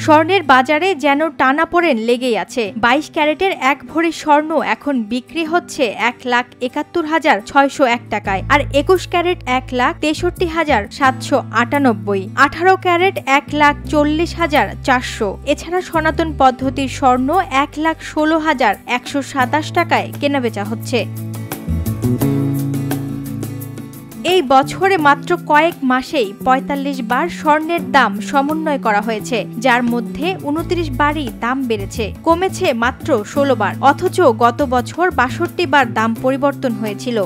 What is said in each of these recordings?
স্বর্ণের বাজারে যেন টানাপোড়েন লেগেই আছে। 22 ক্যারেটের 1 ভরি স্বর্ণ এখন বিক্রি হচ্ছে 1,71,601 টাকায়, আর 21 ক্যারেট 1,63,798, 18 ক্যারেট 1,40,400। এছাড়া সনাতন পদ্ধতির স্বর্ণ 1,16,127 টাকায় কেনাবেচা হচ্ছে। এই বছরে মাত্র কয়েক মাসেই ৪৫ বার স্বর্ণের দাম সমন্বয় করা হয়েছে, যার মধ্যে ২৯ বারই দাম বেড়েছে, কমেছে মাত্র ১৬ বার। অথচ গত বছর ৬২ বার দাম পরিবর্তন হয়েছিল।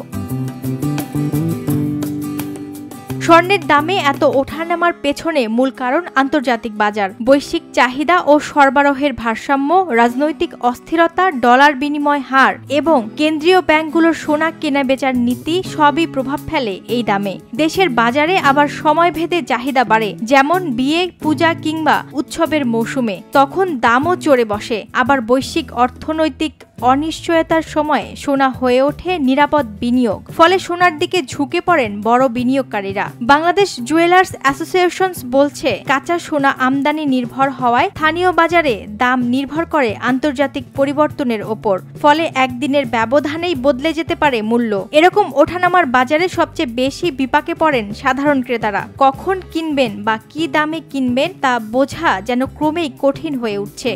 স্বর্ণের দামে এত ওঠানামার পেছনে মূল কারণ আন্তর্জাতিক বাজার, বৈশ্বিক চাহিদা ও সরবরাহের ভারসাম্য, রাজনৈতিক অস্থিরতা, ডলার বিনিময় হার এবং কেন্দ্রীয় ব্যাংকগুলোর সোনা কেনাবেচার নীতি সবই প্রভাব ফেলে এই দামে। দেশের বাজারে আবার সময়ভেদে চাহিদা বাড়ে, যেমন বিয়ে, পূজা কিংবা উৎসবের মৌসুমে, তখন দামও চড়ে বসে। আবার বৈশ্বিক অর্থনৈতিক অনিশ্চয়তার সময় সোনা হয়ে ওঠে নিরাপদ বিনিয়োগ, ফলে সোনার দিকে ঝুঁকে পড়েন বড় বিনিয়োগকারীরা। বাংলাদেশ জুয়েলার্স অ্যাসোসিয়েশন বলছে, কাঁচা সোনা আমদানি নির্ভর হওয়ায় স্থানীয় বাজারে দাম নির্ভর করে আন্তর্জাতিক পরিবর্তনের ওপর, ফলে একদিনের ব্যবধানেই বদলে যেতে পারে মূল্য। এরকম ওঠানামার বাজারে সবচেয়ে বেশি বিপাকে পড়েন সাধারণ ক্রেতারা। কখন কিনবেন বা কি দামে কিনবেন তা বোঝা যেন ক্রমেই কঠিন হয়ে উঠছে।